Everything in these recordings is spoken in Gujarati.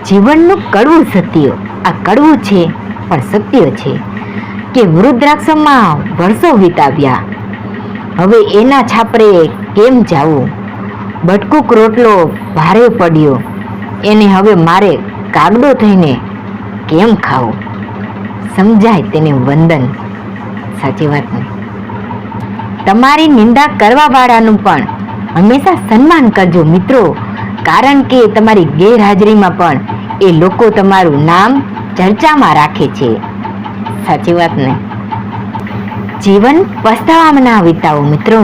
જીવનનું કડવું સત્ય, આ કડવું છે પણ સત્ય છે કે વૃદ્ધાશ્રમમાં વર્ષો વિતાવ્યા, હવે એના છાપરે કેમ જાવું? બટકુક રોટલો ભારે પડ્યો, એને હવે મારે કાગડો થઈને કેમ ખાવું? સમજાય તેને વંદન. સાચી વાત ને? તમારી નિંદા કરવા વાળાનું પણ હંમેશા સન્માન કરજો મિત્રો, કારણ કે તમારી ગેરહાજરીમાં પણ એ લોકો તમારું નામ ચર્ચામાં રાખે છે. સાચી વાત ને? જીવન પસ્તાવામાં ના વિતાવો મિત્રો,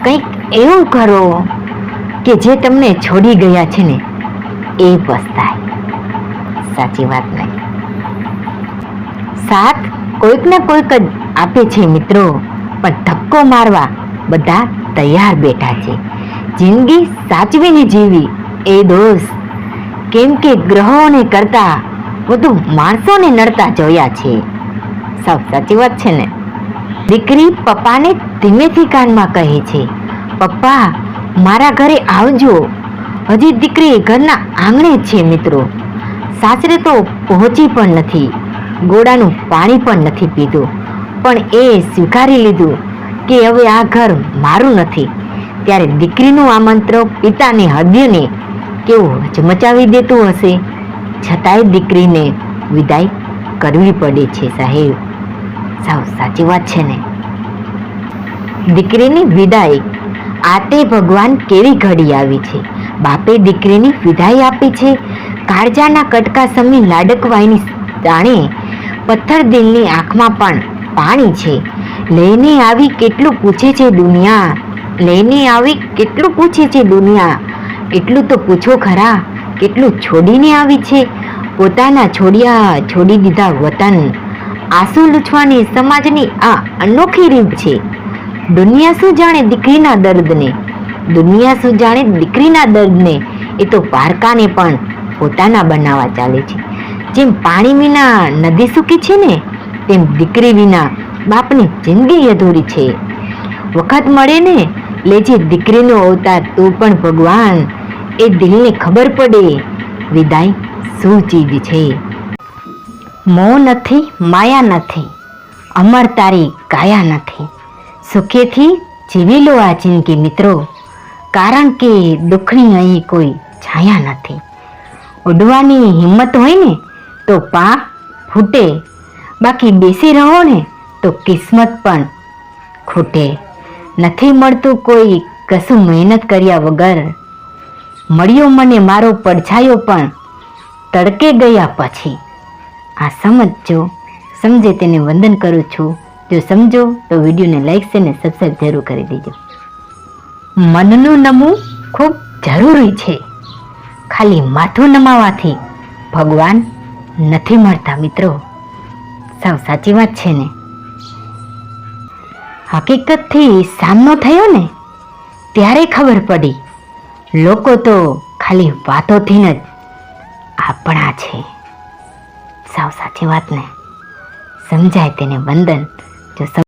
કંઈક એવું કરો કે જે તમને છોડી ગયા છે ને એ પસ્તાય. સાચી વાત ને? સાથ કોઈક ને કોઈક જ આપે છે મિત્રો, પણ ધક્કો મારવા બધા તૈયાર બેઠા છે. જિંદગી સાચવીને જીવી એ દોસ્ત, કેમ કે ગ્રહોને કરતા વધુ માણસોને નડતા જોયા છે. સાવ સાચી વાત છે ને? દીકરી પપ્પાને ધીમેથી કાનમાં કહે છે, પપ્પા મારા ઘરે આવજો. હજી દીકરી ઘરના આંગણે છે મિત્રો, સાસરે તો પહોંચી પણ નથી, ગોળાનું પાણી પણ નથી પીધું, પણ એ સ્વીકારી લીધું કે હવે આ ઘર મારું નથી. ત્યારે દીકરીનું આમંત્રણ પિતાની હૃદયને કેવું હચમચાવી દેતું હશે, છતાંય દીકરીને વિદાય કરવી પડે છે સાહેબ. સાવ સાચી વાત છે ને? દીકરીની વિદાય, આ તે ભગવાન કેવી ઘડી આવી છે. બાપે દીકરીની વિદાય આપી છે, કાળજાના કટકા સમી લાડકવાઈની જાણે પથ્થર દિલની આંખમાં પણ પાણી છે. લઈને આવી કેટલું પૂછે છે દુનિયા, લઈને આવી કેટલું પૂછે છે દુનિયા, એટલું તો પૂછો ખરા કેટલું છોડીને આવી છે. પોતાના છોડ્યા છોડી દીધા વતન, આંસુ લૂછવાની સમાજની આ અનોખી રીત છે. દુનિયા શું જાણે દીકરીના દર્દને, દુનિયા શું જાણે દીકરીના દર્દને, એ તો પારકાને પણ પોતાના બનાવવા ચાલે છે. જેમ પાણી વિના નદી સૂકી છે ને, તેમ દીકરી વિના બાપની જિંદગી અધૂરી છે. વખત મળે ને લેજે દીકરીનો અવતાર તું પણ ભગવાન, એ દિલને ખબર પડે વિદાય શું ચીજ છે. મોહ નથી, માયા નથી, અમર તારી કાયા નથી. સુખેથી જીવી લો આ જિંદગી મિત્રો, કારણ કે દુઃખની અહીં કોઈ છાયા નથી. ઉડવાની હિંમત હોય ને તો પા ફૂટે, બાકી બેસી રહો ને તો કિસ્મત પણ ખૂટે. નથી મળતું કોઈ કશું મહેનત કર્યા વગર, મળ્યો મને મારો પડછાયો પણ તડકે ગયા પછી. આ સમજજો, સમજે તેને વંદન કરું છું. જો સમજો તો વિડીયોને લાઈક છે ને સબસ્ક્રાઈબ જરૂર કરી દેજો. મનનું નમવું ખૂબ જરૂરી છે, ખાલી માથું નમાવાથી ભગવાન નથી મળતા મિત્રો. સાવ સાચી વાત છે ને? હકીકતથી સામનો થયો ને ત્યારે ખબર પડી, લોકો તો ખાલી વાતોથી જ આપણા છે. સાવ સાચી વાત ને? સમજાય તેને વંદન. જો